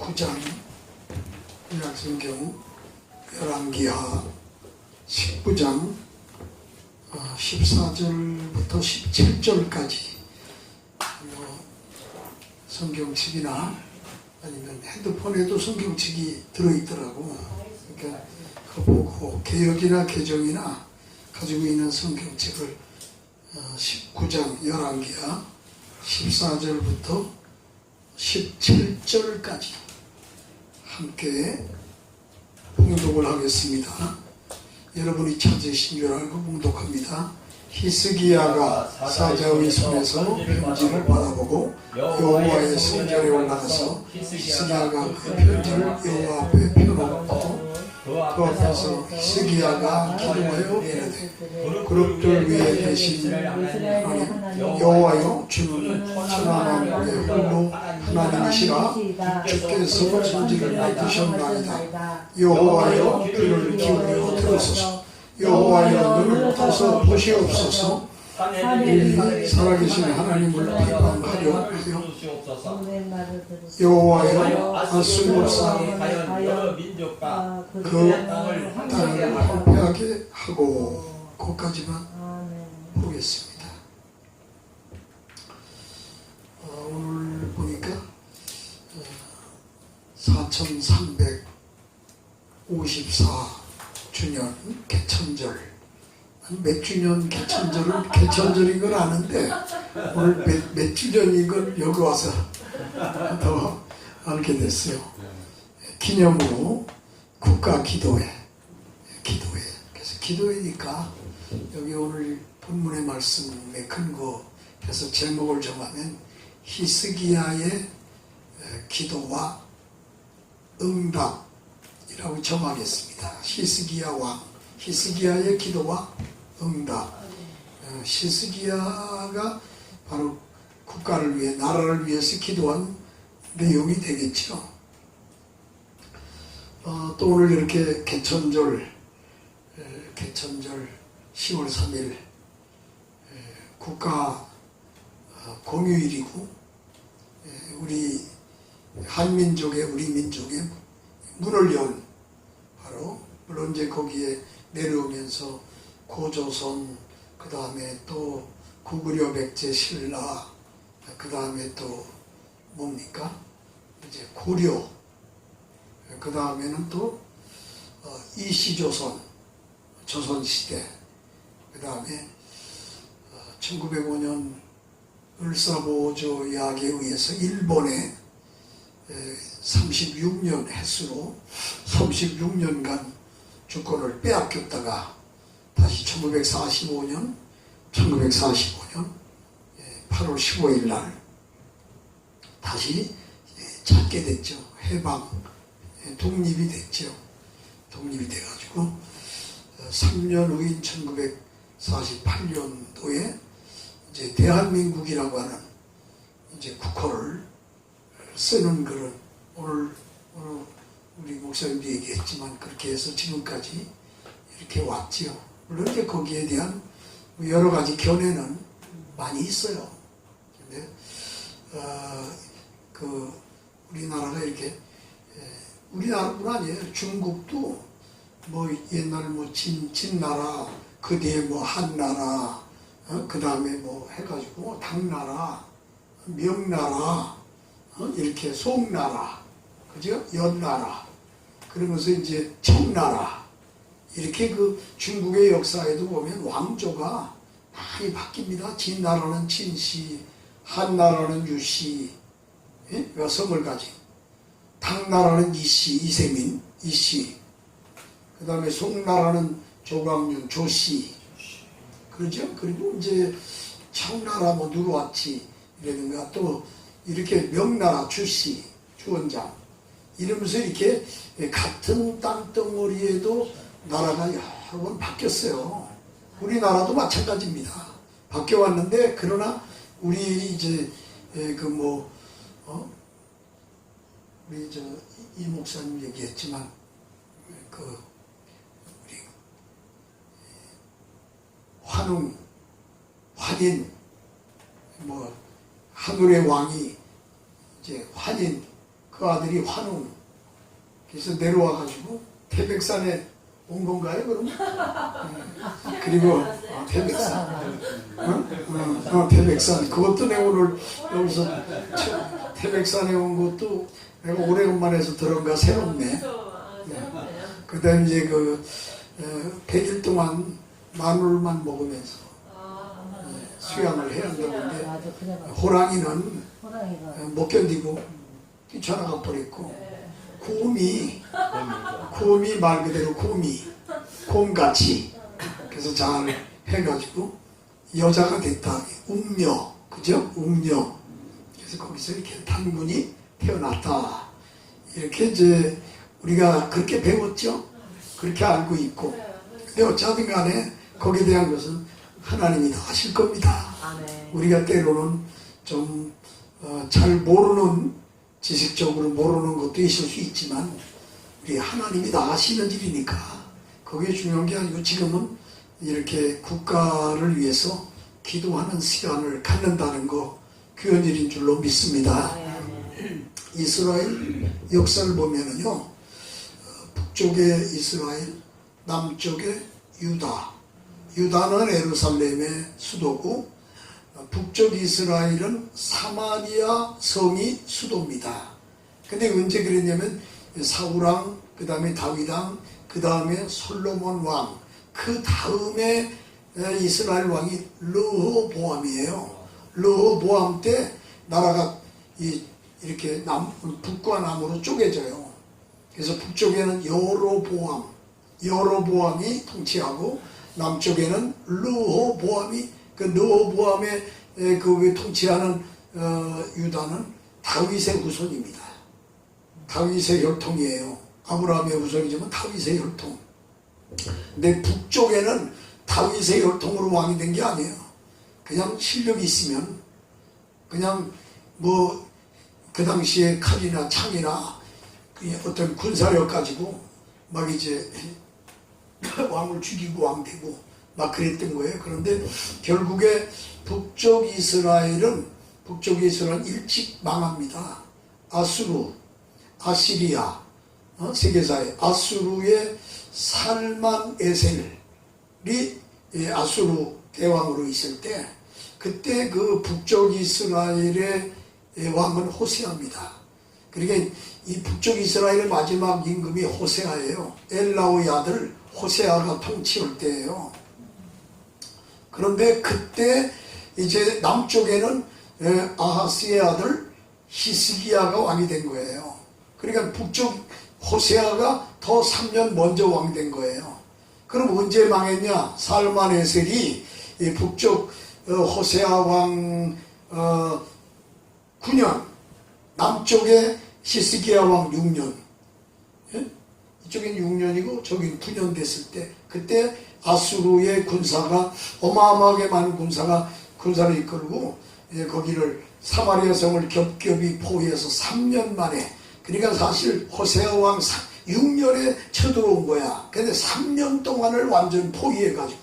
19장 구약성경 열왕기하 19장 14절부터 17절까지 성경책이나 아니면 핸드폰에도 성경책이 들어있더라고. 그러니까 그거 보고 개역이나 개정이나 가지고 있는 성경책을 19장 열왕기하 14절부터 17절까지 함께 봉독을 하겠습니다. 여러분이 찾으신 줄 알고 봉독합니다. 히스기야가 사자의 손에서 편지를 받아보고 여호와의 성전에 올라가서 히스기야가 그 편지를 여호와 앞에 펴놓고 그 앞에서 히스기야가 기도하여 이르되 그룹들 위에 계신 하나님 여호와여 주는 천하만국의 홀로 하나님이시라. 주께서 천지를 만드셨나이다. 여호와여 귀를 기울여 들으소서. 여호와여 눈을 떠서 보시옵소서. 우리 살아계신 하나님을 비방하려 하여 여호와여 아수르 사람을 그 땅을 황폐하게 하고 거기까지만 보겠습니다. 오늘 보니까 4354주년 개천절. 몇 주년 개천절은 개천절인 건 아는데 오늘 몇 주년인 걸 여기 와서 더 알게 됐어요. 기념으로 국가 기도회. 그래서 기도회니까 여기 오늘 본문의 말씀에 근거해서 제목을 정하면 히스기야의 기도와 응답이라고 정하겠습니다. 히스기야 왕, 히스기야의 기도와 응답. 히스기야가 바로 국가를 위해, 나라를 위해서 기도한 내용이 되겠죠. 또 오늘 이렇게 개천절 10월 3일 국가 공휴일이고 우리 한민족의, 우리 민족의 문을 연, 바로 물론 이제 거기에 내려오면서 고조선, 그 다음에 또 구구려 백제 신라, 그 다음에 또 뭡니까? 이제 고려, 그 다음에는 또 이시조선, 조선시대, 그 다음에 1905년 을사보조 약에 의해서 일본의 36년 횟수로 36년간 주권을 빼앗겼다가 다시 1945년 8월 15일 날 다시 찾게 됐죠. 해방, 독립이 됐죠. 독립이 돼가지고 3년 후인 1948년도에 이제 대한민국이라고 하는 이제 국호를 쓰는 그런 오늘 우리 목사님도 얘기했지만 그렇게 해서 지금까지 이렇게 왔지요. 물론 이제 거기에 대한 여러 가지 견해는 많이 있어요. 근데 우리나라가 이렇게 우리나라뿐 아니에요. 중국도 뭐 옛날 뭐 진나라, 그 뒤에 뭐 한나라, 그 다음에 뭐 해가지고 당나라, 명나라, 이렇게 송나라, 그죠? 연나라, 그러면서 이제 청나라, 이렇게 그 중국의 역사에도 보면 왕조가 많이 바뀝니다. 진나라는 진씨, 한나라는 유씨, 성을 가진, 당나라는 이씨, 이세민, 이씨, 그 다음에 송나라는 조광윤, 조씨, 그러죠? 그리고 이제 청나라 뭐 누르와치 이라든가 또 이렇게 명나라 주씨, 주원장 이러면서 이렇게 같은 땅덩어리에도 나라가 여러 번 바뀌었어요. 우리나라도 마찬가지입니다. 바뀌어왔는데 그러나 우리 이제 우리 이 목사님 얘기했지만 우리 환인 뭐 하늘의 왕이 이제 환인 그 아들이 환웅. 그래서 내려와가지고 태백산에 온 건가요, 그럼? 그리고 태백산. 태백산. 그것도 내가 오늘 여기서 태백산에 온 것도 내가 오래간만에서 들은가 새롭네. 그 다음 이제 그 100일 동안 마늘만 먹으면서 수양을 해야 한다는데 호랑이는 못 견디고 뛰쳐나가 버렸고 곰이 말 그대로 곰같이 그래서 잘 해가지고 여자가 됐다. 웅녀, 그죠? 웅녀. 그래서 거기서 이렇게 단군이 태어났다. 이렇게 이제 우리가 그렇게 배웠죠. 그렇게 알고 있고. 근데 어쨌든 간에 거기에 대한 것은 하나님이 다 하실 겁니다. 우리가 때로는 좀 잘 모르는, 지식적으로 모르는 것도 있을 수 있지만 우리 하나님이 다 하시는 일이니까 그게 중요한 게 아니고 지금은 이렇게 국가를 위해서 기도하는 시간을 갖는다는 거 귀한 일인 줄로 믿습니다. 이스라엘 역사를 보면은요, 북쪽에 이스라엘, 남쪽에 유다. 유다는 예루살렘의 수도고 북쪽 이스라엘은 사마리아 성이 수도입니다. 근데 언제 그랬냐면 사울왕, 그 다음에 다윗왕, 그 다음에 솔로몬 왕, 그 다음에 이스라엘 왕이 르호보암이에요. 르호보암 때 나라가 이렇게 북과 남으로 쪼개져요. 그래서 북쪽에는 여로보암이 통치하고 남쪽에는 르호보암이, 그 르호보암의 그 통치하는 유다는 다윗의 후손입니다. 다윗의 혈통이에요. 아브라함의 후손이지만 다윗의 혈통. 근데 북쪽에는 다윗의 혈통으로 왕이 된 게 아니에요. 그냥 실력이 있으면 그냥 뭐 그 당시에 칼이나 창이나 어떤 군사력 가지고 막 이제 왕을 죽이고 왕 되고 막 그랬던 거예요. 그런데 결국에 북쪽 이스라엘은 일찍 망합니다. 아시리아 세계사의 아수르의 살만 에셀이 아수르 대왕으로 있을 때 그때 그 북쪽 이스라엘의 왕은 호세아입니다. 그러니까 이 북쪽 이스라엘의 마지막 임금이 호세아예요. 엘라오의 아들 호세아가 통치할 때예요. 그런데 그때 이제 남쪽에는 아하스의 아들 히스기야가 왕이 된 거예요. 그러니까 북쪽 호세아가 더 3년 먼저 왕이 된 거예요. 그럼 언제 망했냐? 살만에셀이 북쪽 호세아 왕 9년, 남쪽에 히스기야 왕 6년, 이쪽엔 6년이고 저긴 9년 됐을 때, 그때 아수르의 군사가 어마어마하게 많은 군사를 이끌고 거기를 사마리아 성을 겹겹이 포위해서 3년 만에, 그러니까 사실 호세아 왕 6년에 쳐들어온 거야. 근데 3년 동안을 완전 포위해가지고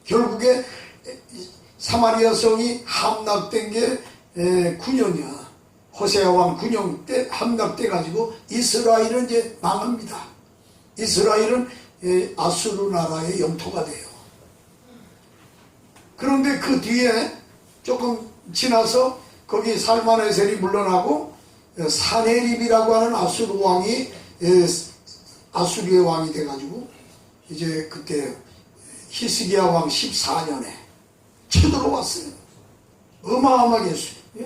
결국에 사마리아 성이 함락된 게 9년이야. 호세아 왕 9년 때 함락돼 가지고 이스라엘은 이제 망합니다. 이스라엘은 아수르 나라의 영토가 돼요. 그런데 그 뒤에 조금 지나서 거기 살만에셀이 물러나고 사네립이라고 하는 아수르 왕이 아수르의 왕이 돼가지고 이제 그때 히스기야 왕 14년에 쳐들어왔어요. 어마어마하게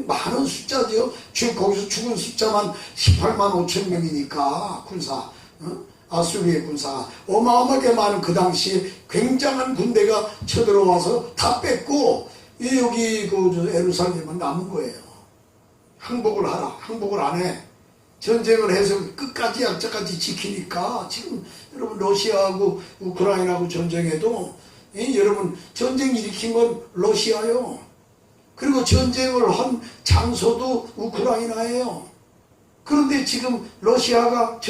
많은 숫자죠. 거기서 죽은 숫자만 18만 5천 명이니까 군사, 아수르의 군사가 어마어마하게 많은 그 당시에 굉장한 군대가 쳐들어와서 다 뺐고 여기 그 예루살렘만 남은 거예요. 항복을 하라. 항복을 안 해. 전쟁을 해서 끝까지 약자까지 지키니까 지금 여러분 러시아하고 우크라이나하고 전쟁해도 여러분 전쟁 일으킨 건 러시아요. 그리고 전쟁을 한 장소도 우크라이나예요. 그런데 지금 러시아가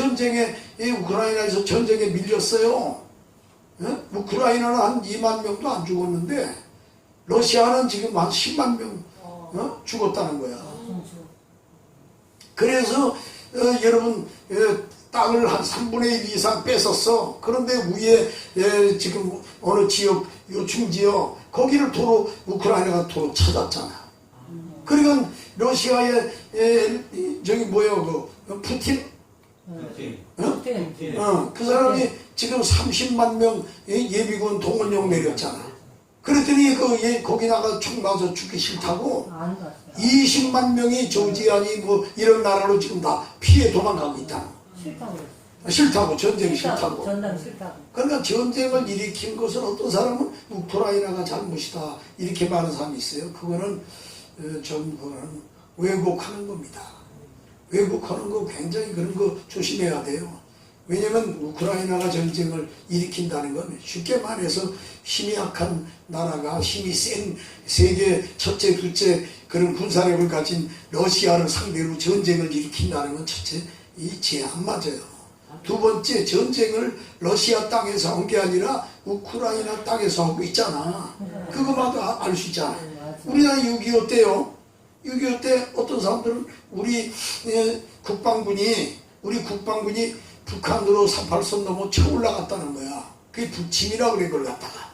우크라이나에서 전쟁에 밀렸어요. 우크라이나는 한 2만 명도 안 죽었는데 러시아는 지금 한 10만 명 죽었다는 거야. 그래서 여러분 땅을 한 3분의 1 이상 뺏었어. 그런데 위에 지금 어느 지역, 요충지역 거기를 도로 우크라이나가 도로 찾았잖아. 그러니까 러시아의 저기 뭐야 그 푸틴? 그 사람이 지금 30만 명 예비군 동원령 내렸잖아. 그랬더니 거기 나가 총 맞아 죽기 싫다고 20만 명이 조지아니 뭐 이런 나라로 지금 다 피해 도망가고 있다. 싫다고 전쟁이 싫다고. 전당 싫다고. 그러니까 전쟁을 일으킨 것은 어떤 사람은 우크라이나가 잘못이다 이렇게 말하는 사람이 있어요. 그거는 그거는 왜곡하는 겁니다. 왜곡하는 거 굉장히 그런 거 조심해야 돼요. 왜냐면 우크라이나가 전쟁을 일으킨다는 건 쉽게 말해서 힘이 약한 나라가 힘이 센 세계 첫째 둘째 그런 군사력을 가진 러시아를 상대로 전쟁을 일으킨다는 건 첫째 이 제안 맞아요. 두 번째 전쟁을 러시아 땅에서 한 게 아니라 우크라이나 땅에서 하고 있잖아. 그거마저 알 수 있잖아. 우리나라 6.25 때요. 6.25 때 어떤 사람들은 우리 국방군이 북한으로 38선 넘어 쳐 올라갔다는 거야. 그게 북침이라고 그래 그걸 갖다가.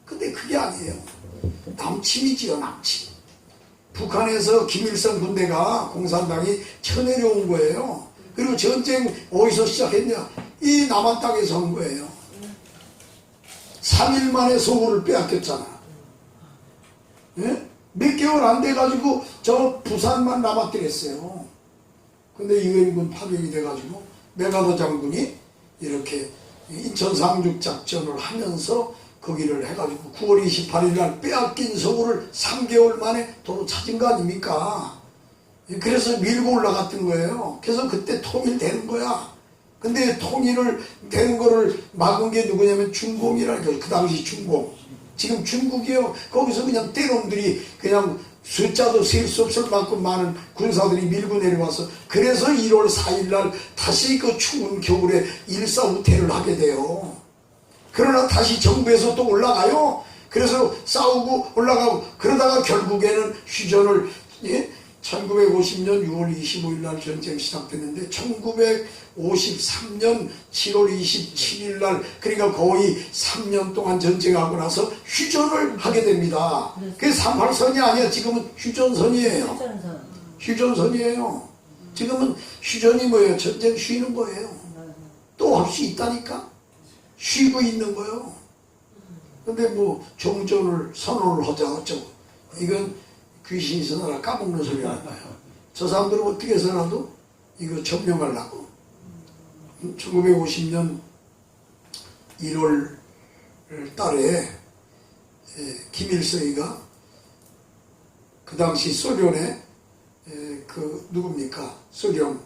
근데 그게 아니에요. 남침이지요 남침. 북한에서 김일성 군대가 공산당이 쳐내려온 거예요. 그리고 전쟁 어디서 시작했냐? 이 남한 땅에서 한 거예요. 3일 만에 서울을 빼앗겼잖아. 예? 몇 개월 안 돼가지고 저 부산만 남았더랬어요. 근데 유엔군 파병이 돼가지고 메가더 장군이 이렇게 인천 상륙 작전을 하면서 거기를 해가지고 9월 28일 날 빼앗긴 서울을 3개월 만에 도로 찾은 거 아닙니까? 그래서 밀고 올라갔던 거예요. 그래서 그때 통일되는 거야. 근데 통일을 되는 거를 막은 게 누구냐면 중공이라는 거예요. 그 당시 중공. 지금 중국이요. 거기서 그냥 떼놈들이 그냥 숫자도 셀 수 없을 만큼 많은 군사들이 밀고 내려와서 그래서 1월 4일 날 다시 그 추운 겨울에 일사후퇴를 하게 돼요. 그러나 다시 정부에서 또 올라가요. 그래서 싸우고 올라가고 그러다가 결국에는 휴전을 1950년 6월 25일 날 전쟁 시작됐는데 1953년 7월 27일 날 그러니까 거의 3년 동안 전쟁하고 나서 휴전을 하게 됩니다. 그게 38선이 아니야. 지금은 휴전선이에요. 휴전선이에요. 지금은 휴전이 뭐예요? 전쟁 쉬는 거예요. 또 할 수 있다니까? 쉬고 있는 거예요. 근데 뭐 종전을 선언을 하자 어쩌고 이건 귀신이 서나라 까먹는 소리 하는 거예요. 저 사람들은 어떻게 해서라도 이거 점령하려고 1950년 1월 달에 김일성이가 그 당시 소련의 그 누굽니까? 소련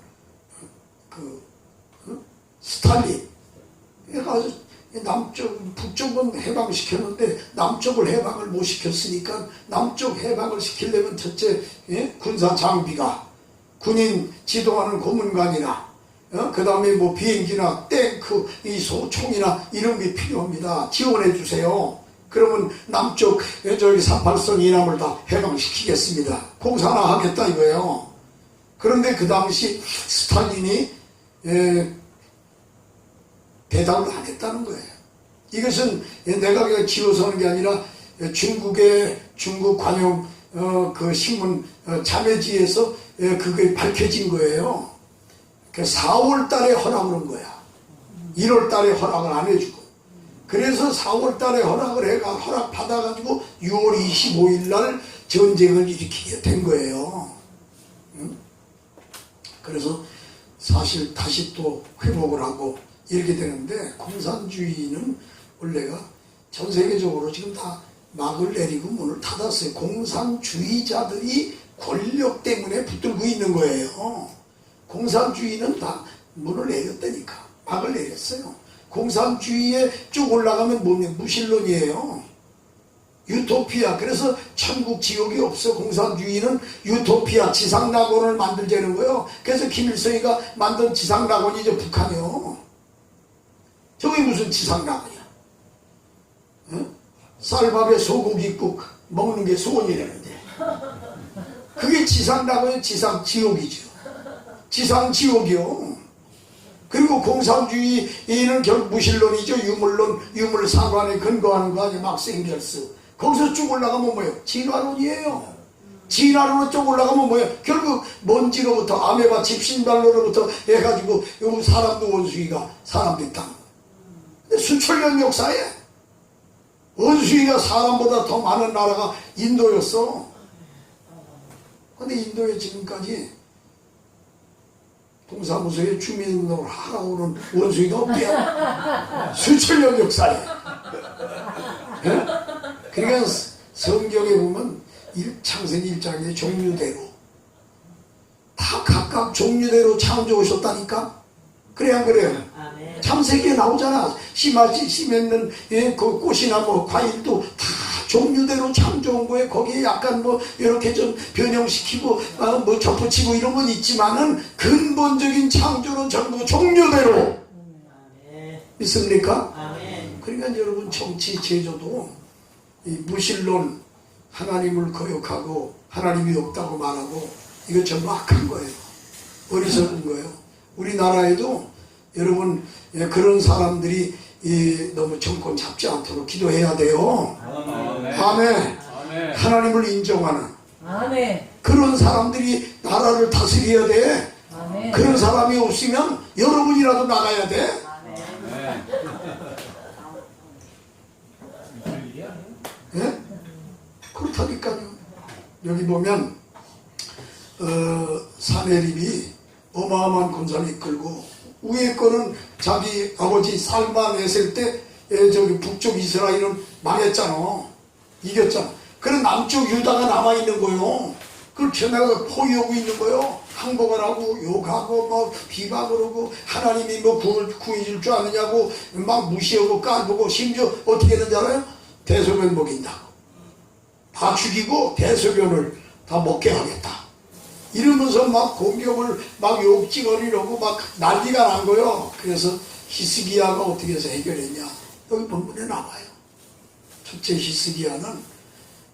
스탈린 아주 남쪽, 북쪽은 해방시켰는데 남쪽을 해방을 못 시켰으니까 남쪽 해방을 시키려면 첫째 군사 장비가 군인 지도하는 고문관이나 그 다음에 뭐 비행기나 탱크, 이 소총이나 이런 게 필요합니다. 지원해 주세요. 그러면 남쪽 저기 38선 이남을 다 해방시키겠습니다. 공사나 하겠다 이거예요. 그런데 그 당시 스탈린이 대답을 안 했다는 거예요. 이것은 내가 지어서 하는 게 아니라 중국 관영 그 신문 자매지에서 그게 밝혀진 거예요. 4월 달에 허락을 한 거야. 1월 달에 허락을 안 해주고. 그래서 4월 달에 허락 받아가지고 6월 25일 날 전쟁을 일으키게 된 거예요. 그래서 사실 다시 또 회복을 하고 이렇게 되는데 공산주의는 원래가 전 세계적으로 지금 다 막을 내리고 문을 닫았어요. 공산주의자들이 권력 때문에 붙들고 있는 거예요. 공산주의는 다 문을 내렸다니까. 막을 내렸어요. 공산주의에 쭉 올라가면 뭐냐? 무신론이에요. 유토피아. 그래서 천국 지옥이 없어. 공산주의는 유토피아 지상낙원을 만들자는 거예요. 그래서 김일성이가 만든 지상낙원이죠. 북한이요. 저게 무슨 지상낙원이야? 쌀밥에 소고기국 먹는 게 소원이라는데 그게 지상낙원이 지상지옥이죠. 지상 지옥이요. 그리고 공산주의는 결국 무신론이죠. 유물론, 유물사관에 근거하는 거 아니에요. 막생결스. 거기서 쭉 올라가면 뭐예요? 진화론이에요. 진화론으로 쭉 올라가면 뭐예요? 결국 먼지로부터 아메바 집신발로로부터 해가지고 사람도 원숭이가 사람 됐다. 수천년 역사에 원숭이가 사람보다 더 많은 나라가 인도였어. 근데 인도에 지금까지 동사무소에 주민등록을 하라고 그러는 원숭이가 없대요. 수천년 역사에. 네? 그러니까 성경에 보면 창세기 1장의 종류대로 다 각각 종류대로 창조하셨다니까. 그래 안 그래요? 창세기에 나오잖아. 심했는 그 꽃이나 뭐 과일도 다 종류대로 창조한 거에 거기에 약간 뭐 이렇게 좀 변형시키고 뭐 접붙이고 이런 건 있지만은 근본적인 창조는 전부 종류대로. 믿습니까? 그러니까 여러분 정치 제조도 이 무신론, 하나님을 거역하고 하나님이 없다고 말하고 이거 전부 악한 거예요. 어리석은 거예요. 우리나라에도 여러분 그런 사람들이 너무 정권 잡지 않도록 기도해야 돼요. 아멘. 하나님을 인정하는 그런 사람들이 나라를 다스려야 돼. 그런 사람이 없으면 여러분이라도 나가야 돼. 네? 그렇다니까요. 여기 보면 사내립이 어마어마한 군사를 이끌고 위에 거는 자기 아버지 살만했을 때 저기 북쪽 이스라엘은 망했잖아. 이겼잖아. 그런 남쪽 유다가 남아있는 거요. 그걸 견해가 포위하고 있는 거요. 항복을 하고 욕하고 뭐 비방을 하고 하나님이 뭐 구해줄 줄 아느냐고 막 무시하고 까보고 심지어 어떻게 했는지 알아요? 대소변 먹인다고. 다 죽이고 대소변을 다 먹게 하겠다. 이러면서 막 공격을 막 욕지거리려고 막 난리가 난 거요. 그래서 히스기야가 어떻게 해서 해결했냐. 여기 본문에 나와요. 첫째 히스기야는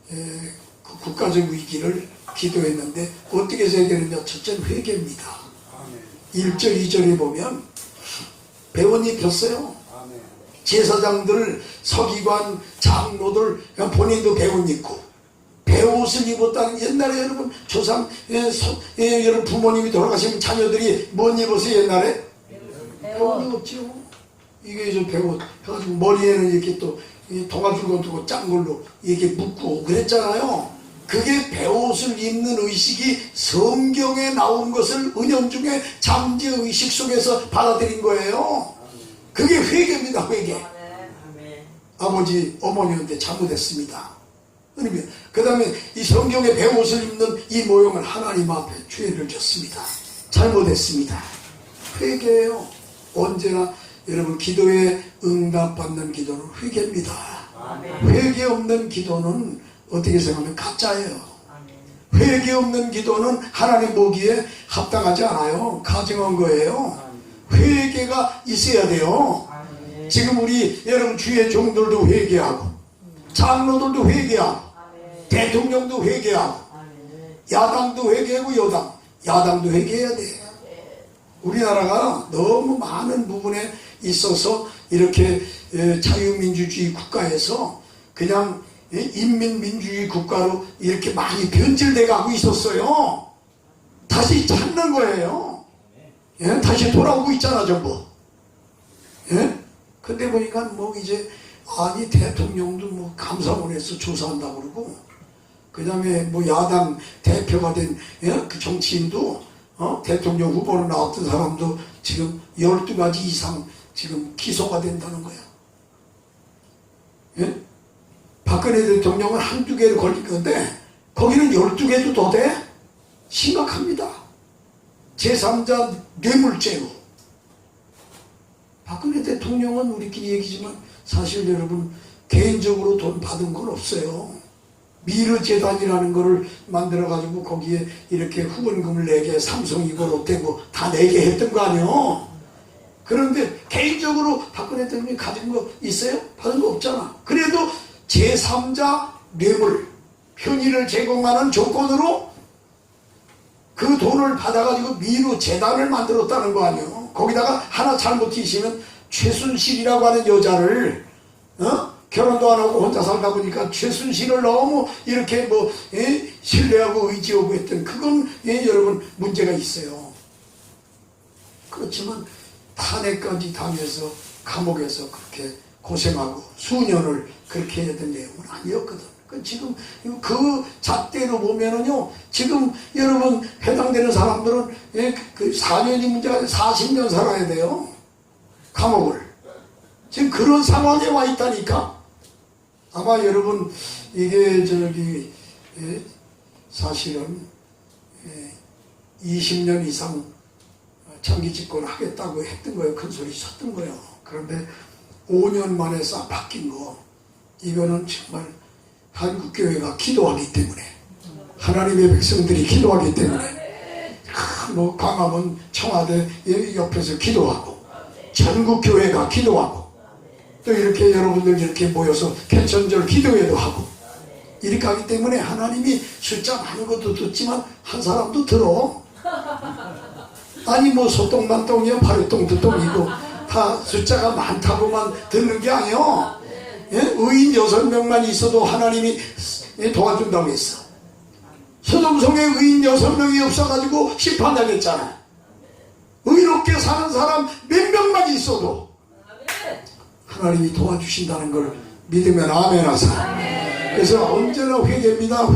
그 국가적 위기를 기도했는데 어떻게 해서 해결했냐. 첫째는 회개입니다. 1절 2절에 보면 배원이 폈어요. 제사장들, 서기관, 장로들, 본인도 배원 입고 배옷을 입었다는. 옛날에 여러분 조상 여러분 부모님이 돌아가시면 자녀들이 뭔 입었어요? 옛날에 배옷 입었죠. 이게 저 배옷 해가지고 머리에는 이렇게 또 동아줄건 두고 짠 걸로 이렇게 묶고 그랬잖아요. 그게 배옷을 입는 의식이 성경에 나온 것을 은연중에 잠재의식 속에서 받아들인 거예요. 그게 회개입니다. 회개. 아버지 어머니한테 잘못했습니다. 그 다음에 이 성경의 배옷을 입는 이 모형을 하나님 앞에 죄를 졌습니다. 잘못했습니다. 회개예요. 언제나 여러분 기도에 응답받는 기도는 회개입니다. 회개 없는 기도는 어떻게 생각하면 가짜예요. 회개 없는 기도는 하나님 보기에 합당하지 않아요. 가증한 거예요. 회개가 있어야 돼요. 지금 우리 여러분 주의 종들도 회개하고 장로들도 회개하고 대통령도 회개하고 야당도 회개하고 야당도 회개해야 돼. 우리나라가 너무 많은 부분에 있어서 이렇게 자유민주주의 국가에서 그냥 인민민주주의 국가로 이렇게 많이 변질돼 가고 있었어요. 다시 찾는 거예요. 예? 다시 돌아오고 있잖아 전부. 예? 근데 보니까 뭐 이제 아니 대통령도 뭐 감사원에서 조사한다고 그러고 그 다음에 뭐 야당 대표가 된 그 정치인도 대통령 후보로 나왔던 사람도 지금 12가지 이상 지금 기소가 된다는 거야. 예? 박근혜 대통령은 한두 개를 걸릴 건데 거기는 12개도 더 돼? 심각합니다. 제3자 뇌물죄로. 박근혜 대통령은 우리끼리 얘기지만 사실 여러분 개인적으로 돈 받은 건 없어요. 미르재단이라는 거를 만들어가지고 거기에 이렇게 후원금을 내게 삼성이고 롯데고 다 내게 했던 거 아니에요. 그런데 개인적으로 박근혜 대통령이 가진 거 있어요? 받은 거 없잖아. 그래도 제3자 뇌물 편의를 제공하는 조건으로 그 돈을 받아가지고 미루 재단을 만들었다는 거 아니에요. 거기다가 하나 잘못 지시면 최순실이라고 하는 여자를 결혼도 안 하고 혼자 살다 보니까 최순실을 너무 이렇게 신뢰하고 의지하고 했던 그건 여러분 문제가 있어요. 그렇지만 탄핵까지 당해서 감옥에서 그렇게 고생하고 수년을 그렇게 해야 될 내용은 아니었거든. 지금 그 잣대로 보면은요, 지금 여러분 해당되는 사람들은 그 4년이 문제가 아니라 40년 살아야 돼요. 감옥을. 지금 그런 상황에 와 있다니까. 아마 여러분 이게 사실은 20년 이상 장기 집권 하겠다고 했던 거예요. 큰 소리 쳤던 거예요. 그런데 5년 만에 싹 바뀐 거, 이거는 정말 한국교회가 기도하기 때문에, 하나님의 백성들이 기도하기 때문에, 광화문 청와대 옆에서 기도하고, 전국교회가 기도하고, 또 이렇게 여러분들 이렇게 모여서 개천절 기도회도 하고, 이렇게 하기 때문에 하나님이 숫자 많은 것도 듣지만 한 사람도 들어. 아니 소똥만똥이야 파리똥도 똥이고 다 숫자가 많다고만 듣는 게 아니요. 의인 6명만 있어도 하나님이 도와준다고 했어. 소돔성에 의인 6명이 없어가지고 심판당했잖아. 의롭게 사는 사람 몇 명만 있어도 하나님이 도와주신다는 걸 믿으면 아멘 하사. 그래서 언제나 회개입니다.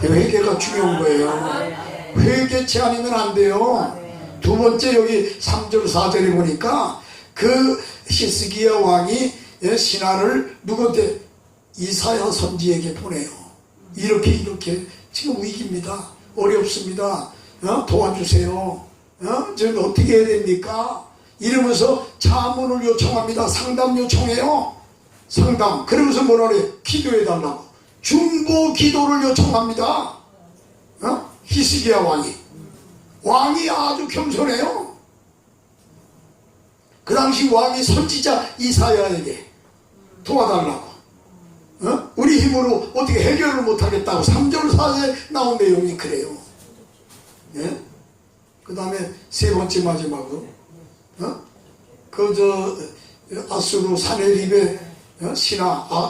회개가 중요한 거예요. 회개치 않으면 안 돼요. 두 번째 여기 3절 4절에 보니까 그 히스기야 왕이 신하를 누구한테? 이사야 선지에게 보내요. 이렇게 지금 위기입니다. 어렵습니다. 도와주세요. 저는 어떻게 해야 됩니까? 이러면서 자문을 요청합니다. 상담 요청해요. 상담. 그러면서 뭐라 그래? 기도해 달라고. 중보 기도를 요청합니다. 히스기야 왕이 아주 겸손해요. 그 당시 왕이 선지자 이사야에게 도와달라고. 우리 힘으로 어떻게 해결을 못하겠다고 3절 4절에 나온 내용이 그래요. 그 다음에 세 번째 마지막으로 아수르 사네립의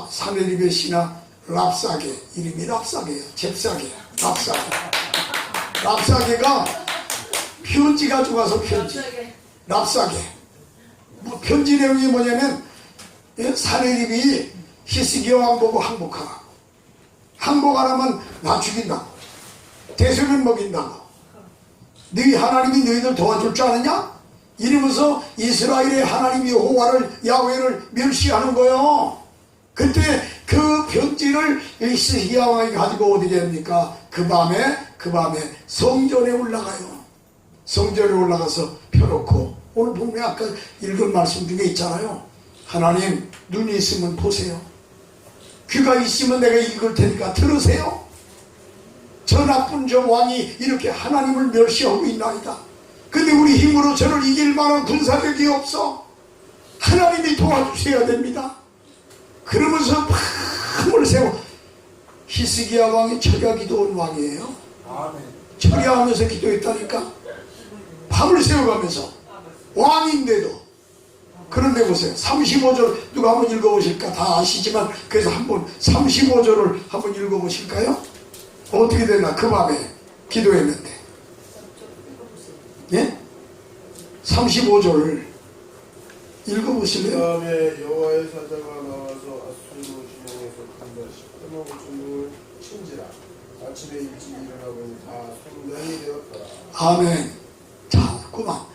사네립의 신하 랍사게, 이름이 랍사게예요. 잽사게, 랍사게가 편지 가지고 와서 랍사게. 편지 내용이 뭐냐면 사네립이 히스기야 왕 보고 항복하라. 항복 안 하면 나 죽인다고. 대소변 먹인다고. 너희 하나님이 너희들 도와줄 줄 아느냐? 이러면서 이스라엘의 하나님 여호와를 야훼를 멸시하는 거예요. 그때 그 편지를 히스기야 왕이 가지고 어디게 합니까? 그 밤에 성전에 올라가요. 성전에 올라가서 펴놓고, 오늘 보면 아까 읽은 말씀 중에 있잖아요. 하나님 눈이 있으면 보세요. 귀가 있으면 내가 읽을 테니까 들으세요. 저 나쁜 저 왕이 이렇게 하나님을 멸시하고 있나이다. 근데 우리 힘으로 저를 이길 만한 군사력이 없어. 하나님이 도와주셔야 됩니다. 그러면서 밤을 새워. 히스기야 왕이 철야 기도한 왕이에요. 철야하면서 기도했다니까. 밤을 새워가면서 왕인데도. 그런데 보세요. 35절 누가 한번 읽어보실까? 다 아시지만 그래서 한번 35절을 한번 읽어보실까요? 어떻게 되나? 그 밤에 기도했는데, 35절을 읽어보실래요? 그 다음에 여호와의 사자가 나와서 아수르 진영에서 간다 10만 5천 명을 친지라. 아침에 일찍 일어나 보니 다 성전이 되었더라. 아멘. 자, 그만.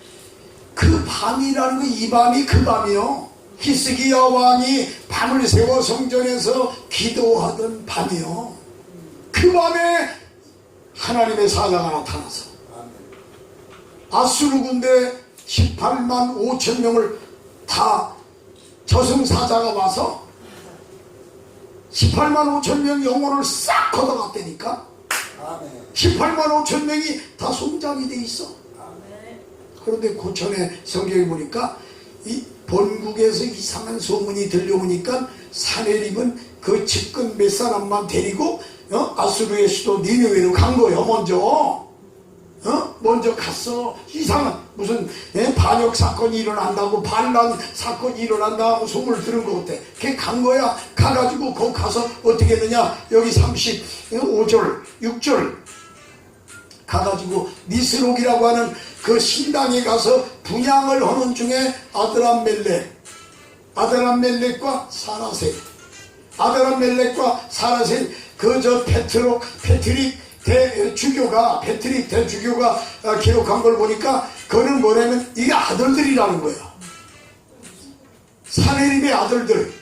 그 밤이라는 거, 이 밤이 그 밤이요. 히스기야 왕이 밤을 새워 성전에서 기도하던 밤이요. 그 밤에 하나님의 사자가 나타나서 아수르 군대 18만 5천 명을 다 저승사자가 와서 18만 5천 명 영혼을 싹 걷어갔다니까. 18만 5천 명이 다 송장이 돼 있어. 그런데 고천에 성경에 보니까 이 본국에서 이상한 소문이 들려오니까 사네립은 그 측근 몇 사람만 데리고 아수르의 수도 니느웨로 간 거예요. 먼저 먼저 갔어. 이상한 무슨 반역 사건이 일어난다고 반란 사건이 일어난다고 소문을 들은 것 같아. 걔 간 거야. 가가지고 거기 가서 어떻게 했느냐. 여기 35절 6절 가가지고 니스록이라고 하는 그 신당에 가서 분향을 하는 중에 아드람멜렉과 사라셀 그 패트릭 대주교가 기록한 걸 보니까 그는 뭐냐면 이게 아들들이라는 거야. 사내림의 아들들.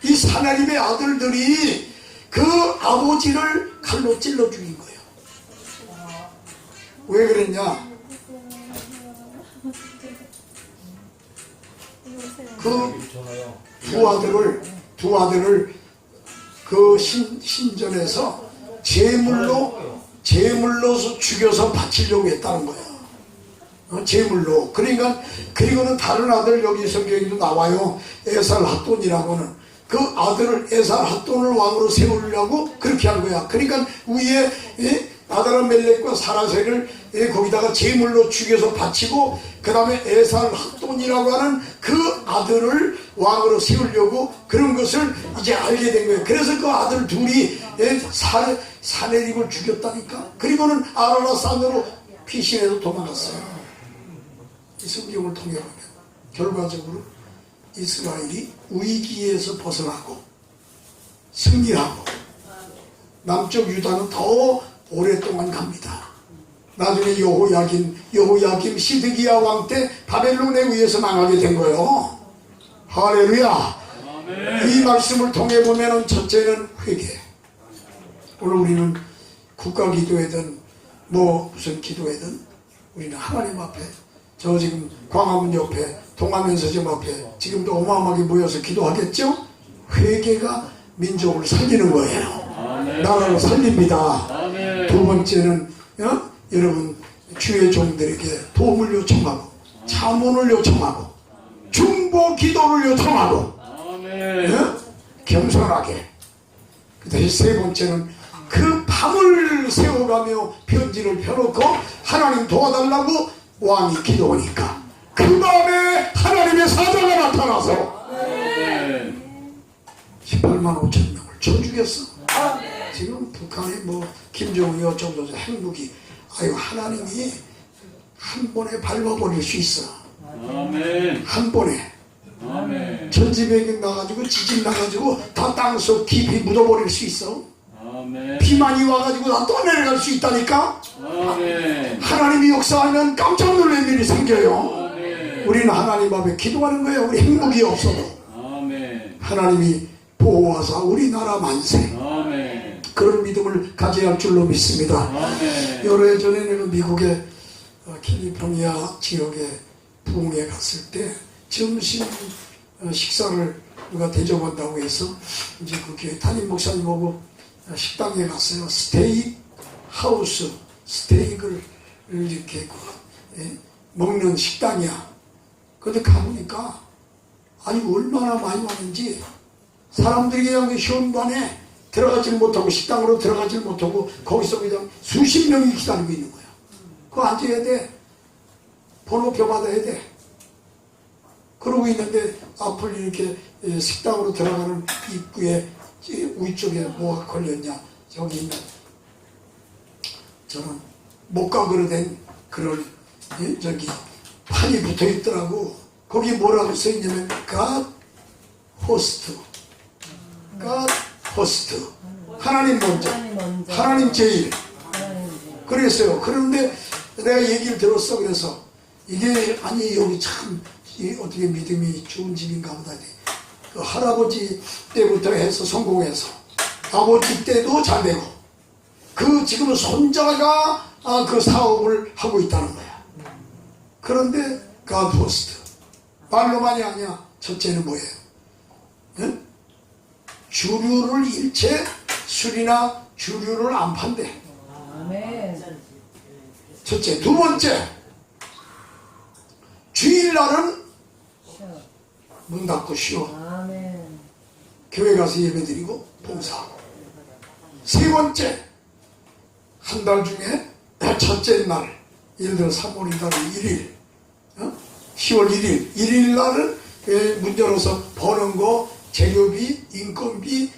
이 사내림의 아들들이 그 아버지를 칼로 찔러 죽인 거예요. 왜 그랬냐? 그 두 아들을 그 신전에서 제물로서 죽여서 바치려고 했다는 거야. 제물로. 그러니까 그리고는 다른 아들 여기 성경에도 나와요. 에살핫돈이라고는 그 아들을 에살핫돈을 왕으로 세우려고 그렇게 한 거야. 그러니까 위에 아드람멜렉과 사라셀을 거기다가 제물로 죽여서 바치고 그 다음에 에살핫돈이라고 하는 그 아들을 왕으로 세우려고 그런 것을 이제 알게 된 거예요. 그래서 그 아들 둘이 사내립을 죽였다니까. 그리고는 아라라산으로 피신해서 도망갔어요. 이 성경을 통해 보면 결과적으로 이스라엘이 위기에서 벗어나고 승리하고 남쪽 유다는 더 오랫동안 갑니다. 나중에 여호야김 시드기야 왕 때 바벨론에 의해서 망하게 된 거예요. 할렐루야. 아멘. 이 말씀을 통해 보면은 첫째는 회개. 오늘 우리는 국가 기도회든 무슨 기도회든 우리는 하나님 앞에 저 지금 광화문 옆에 동아면서점 앞에 지금도 어마어마하게 모여서 기도하겠죠? 회개가 민족을 살리는 거예요. 아멘. 나라를 살립니다. 아멘. 두 번째는 여러분 주의 종들에게 도움을 요청하고 자문을 요청하고 중보 기도를 요청하고 겸손하게. 그다음에 세 번째는 그 밤을 세워가며 편지를 펴놓고 하나님 도와달라고 왕이 기도하니까 그 밤에 하나님의 사자가 나타나서 18만 5천 명을 쳐 죽였어. 지금 북한의 김정은이 어쩌고 저쩌고 핵무기 하나님이 한 번에 밟아버릴 수 있어. 아멘. 한 번에. 아멘. 천지배경 나가지고 지진 나가지고 다 땅속 깊이 묻어버릴 수 있어. 아멘. 비만이 와가지고 다 떠내려갈 수 있다니까. 아멘. 하나님이 역사하면 깜짝 놀랄 일이 생겨요. 아멘. 우리는 하나님 앞에 기도하는 거예요. 우리 핵무기 없어도. 아멘. 하나님이 보호하사 우리나라 만세. 아멘. 그런 믿음을 가져야 할 줄로 믿습니다. 아멘. 여러 해 전에 내가 미국의 캘리포니아 지역에 부흥회 갔을 때 점심 식사를 누가 대접한다고 해서 이제 그 교회 담임 목사님하고 식당에 갔어요. 스테이크를 이렇게 먹는 식당이야. 근데 가보니까 아니 얼마나 많이 왔는지 사람들이 그냥 현관에 들어가질 못하고 식당으로 들어가질 못하고 거기서 그냥 수십 명이 기다리고 있는 거야. 그거 앉아야 돼. 번호표 받아야 돼. 그러고 있는데 앞을 이렇게 식당으로 들어가는 입구에 위쪽에 뭐가 걸렸냐. 저기 있는 저는 목각으로 된 그런 저기 판이 붙어 있더라고. 거기 뭐라고 써 있냐면 God host. 하나님 먼저. 하나님 제일. 그랬어요. 그런데 내가 얘기를 들었어. 그래서 이게 아니 여기 참 어떻게 믿음이 좋은 집인가 보다. 그 할아버지 때부터 해서 성공해서 아버지 때도 잘 되고 그 지금 손자가 그 사업을 하고 있다는 거야. 그런데 God host. 말로만이 아니야. 첫째는 뭐예요? 응? 주류를 일체 술이나 주류를 안 판대. 아멘. 첫째. 두 번째, 주일날은 문 닫고 쉬어. 아멘. 교회 가서 예배드리고 봉사하고. 세 번째, 한 달 중에 첫째 날 예를 들어 3월 이달 1일 10월 1일 1일 날은 문 열어서 버는 거 재료비 인건비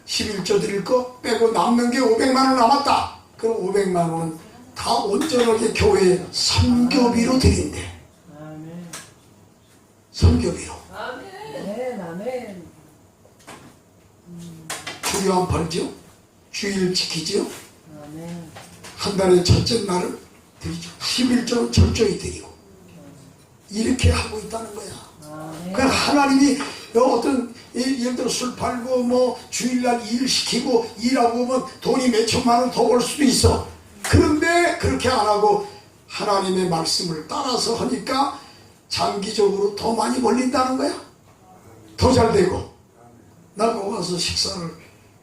11조 드릴 거 빼고 남는 게 500만 원 남았다. 그럼 500만 원은 다 온전하게 교회에 선교비로 드린대. 선교비로. 아멘. 주여 벌죠. 주일 지키죠. 아멘. 한 달의 첫째 날은 드리죠. 11조는 철저히 드리고 이렇게 하고 있다는 거야. 아멘. 그 하나님이 어떤 예를 들어 술 팔고 뭐 주일날 일 시키고 일하고 보면 돈이 몇 천만 원 더 벌 수도 있어. 그런데 그렇게 안 하고 하나님의 말씀을 따라서 하니까 장기적으로 더 많이 벌린다는 거야. 더 잘 되고. 나 거기 가서 식사를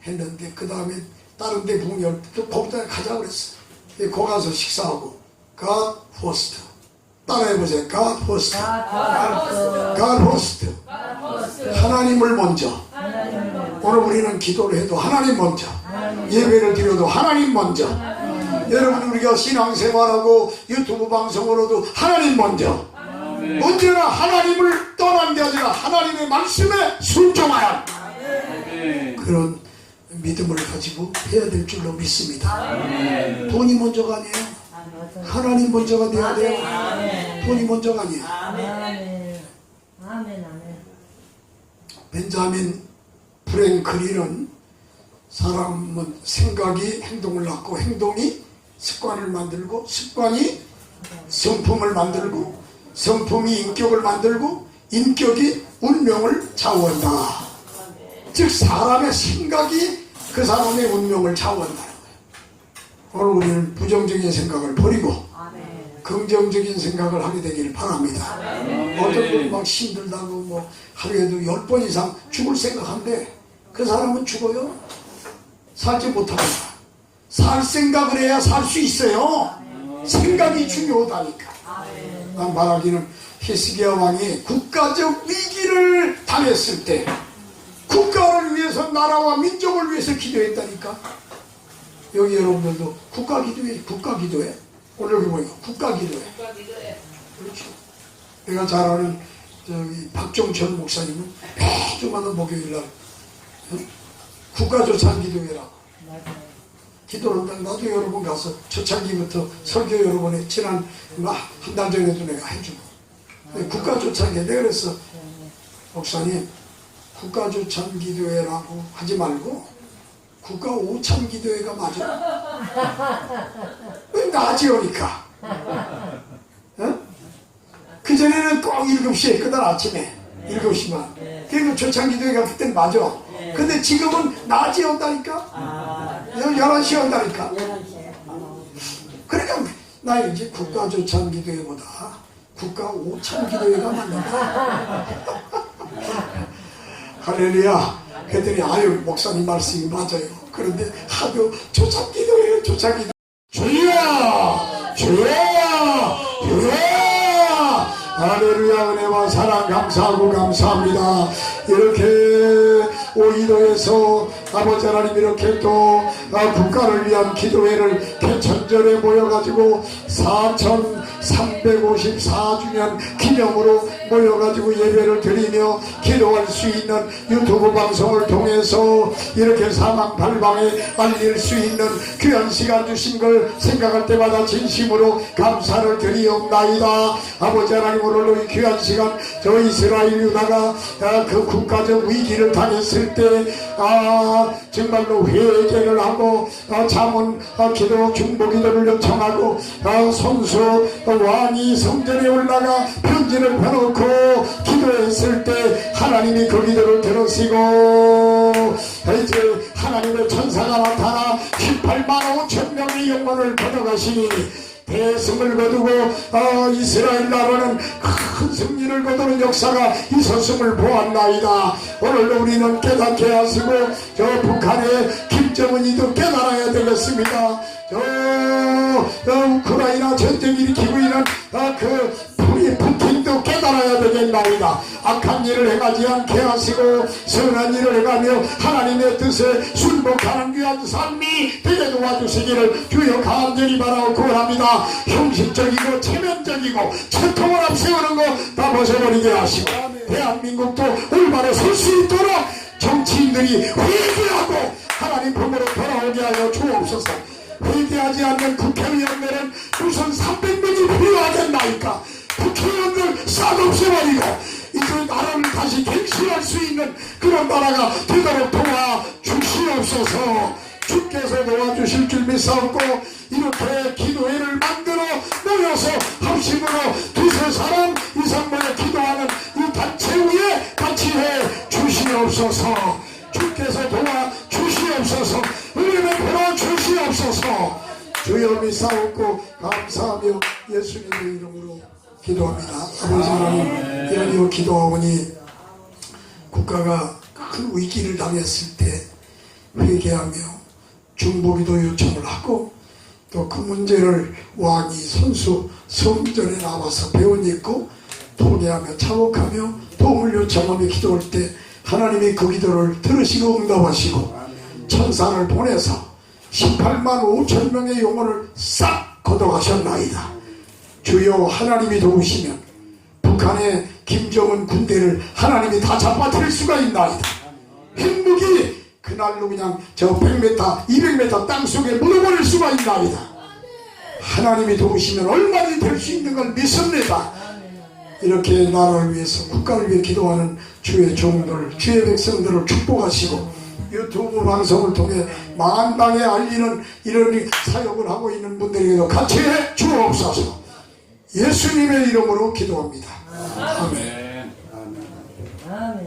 했는데 그 다음에 다른 데 부흥열 또 거기다 가자 그랬어. 거기 가서 식사하고 God first. 따라해보세요. God first. God first. 하나님을 먼저. 오늘 우리는 기도를 해도 하나님 먼저. 예배를 드려도 하나님 먼저. 여러분 우리가 신앙생활하고 유튜브 방송으로도 하나님 먼저. 언제나 하나님을 떠난 게 아니라 하나님의 말씀에 순종하라. 그런 믿음을 가지고 해야 될 줄로 믿습니다. 돈이 먼저가 아니에요. 하나님 먼저가 돼야 돼요. 돈이 먼저가 아니에요. 벤자민 프랭클린은 사람은 생각이 행동을 낳고 행동이 습관을 만들고 습관이 성품을 만들고 성품이 인격을 만들고 인격이 운명을 좌우한다. 즉 사람의 생각이 그 사람의 운명을 좌우한다는 거예요. 오늘 우리는 부정적인 생각을 버리고 긍정적인 생각을 하게 되기를 바랍니다. 어떤 분은 막 힘들다고 뭐 하루에도 10번 이상 죽을 생각한데 그 사람은 죽어요. 살지 못하고 살 생각을 해야 살 수 있어요. 생각이 중요하다니까. 난 말하기는 히스기야 왕이 국가적 위기를 당했을 때 국가를 위해서 나라와 민족을 위해서 기도했다니까. 여기 여러분들도 국가 기도해. 국가 기도해. 오늘 보니까 국가 기도해. 그렇죠. 내가 잘 아는 저기 박종천 목사님은 매주마다 목요일날 국가 조찬 기도회라고 기도를 한다. 나도 여러 번 가서 초창기부터 설교 여러 번 해. 지난 한 달 전에도 내가 해주고 국가 조찬 기도회. 내가 그랬어 목사님 국가 조찬 기도회라고 하지 말고 국가 오찬 기도회가 맞아. 왜 나지오니까. 그전에는 꼭 7시에 했거든. 아침에 7시만. 그리고 조찬 기도회가 그때는 맞아. 근데 지금은 낮에 온다니까. 11시에 온다니까. 그러니까 나 이제 국가 조찬 기도회보다 국가 오찬 기도회가 맞는다. 할렐루야. 그랬더니 아유 목사님 말씀이 맞아요. 그런데 하도 조찬 기도해요. 조찬 기도. 주여 주여 주여. 할렐루야. 은혜와 사랑 감사하고 감사합니다. 이렇게 오이도에서 아버지 하나님 이렇게 또 국가를 위한 기도회를 개천절에 모여가지고 4354주년 기념으로 모여가지고 예배를 드리며 기도할 수 있는 유튜브 방송을 통해서 이렇게 사망팔방에 알릴 수 있는 귀한 시간 주신 걸 생각할 때마다 진심으로 감사를 드리옵나이다. 아버지 하나님 오늘로 이 귀한 시간 저 이스라엘 유다가 그 국가적 위기를 당했을 때 정말로 회개를 하고 자문 기도 중보 기도를 요청하고 손수 왕이 성전에 올라가 편지를 펴놓고 기도했을 때 하나님이 그 기도를 들으시고 이제 하나님의 천사가 나타나 18만 5천 명의 영혼을 가져가시니 대승을 거두고 이스라엘 나라는 큰 승리를 거두는 역사가 있었음을 보았나이다. 오늘도 우리는 깨닫게 하시고 저 북한의 김정은이도 깨달아야 되겠습니다. 우크라이나 전쟁 일으키고 있는 그 푸틴도 깨달아야 되겠나이다. 악한 일을 행하지 않게 하시고 선한 일을 행하며 하나님의 뜻에 순복하는 귀한 삶이 되게 도와주시기를 주여 간절히 바라고 구원합니다. 형식적이고 체면적이고 채통을 앞세우는 거 다 벗어버리게 하시고 대한민국도 올바로 설 수 있도록 정치인들이 회개하고 하나님 품으로 돌아오게 하여 주옵소서. 회개하지 않는 국회의원들은 무슨 300명이 필요하겠나이까. 국회의원들 싹 없애버리고 이제 나라를 다시 갱신할 수 있는 그런 나라가 되도록 도와주시옵소서. 주께서 도와주실 줄 믿사옵고 이렇게 기도회를 만들어 모여서 합심으로 두세 사람 이상 모여 기도하는 이 단체 위에 같이 해 주시옵소서. 주께서 도와주시옵소서. 은혜를 베풀어 주시옵소서. 주여 믿사옵고 감사하며 예수님의 이름으로 기도합니다. 아버지 하나님, 연이어 기도하오니 국가가 큰 위기를 당했을 때 회개하며 중보기도 요청을 하고 또 그 문제를 왕이 선수 성전에 나와서 배원짓고 통회하며 차복하며 도움을 요청하며 기도할 때 하나님이 그 기도를 들으시고 응답하시고 천사를 보내서 18만 5천 명의 영혼을 싹 걷어가셨나이다. 주여 하나님이 도우시면 북한의 김정은 군대를 하나님이 다 잡아들일 수가 있나이다. 핵무기 그날로 그냥 저 100m 200m 땅속에 묻어버릴 수가 있나이다. 하나님이 도우시면 얼마든지 될 수 있는 걸 믿습니다. 이렇게 나라를 위해서 국가를 위해 기도하는 주의 종들 주의 백성들을 축복하시고 유튜브 방송을 통해 만방에 알리는 이런 사역을 하고 있는 분들에게도 같이 해 주옵소서. 예수님의 이름으로 기도합니다. 아멘. 아멘.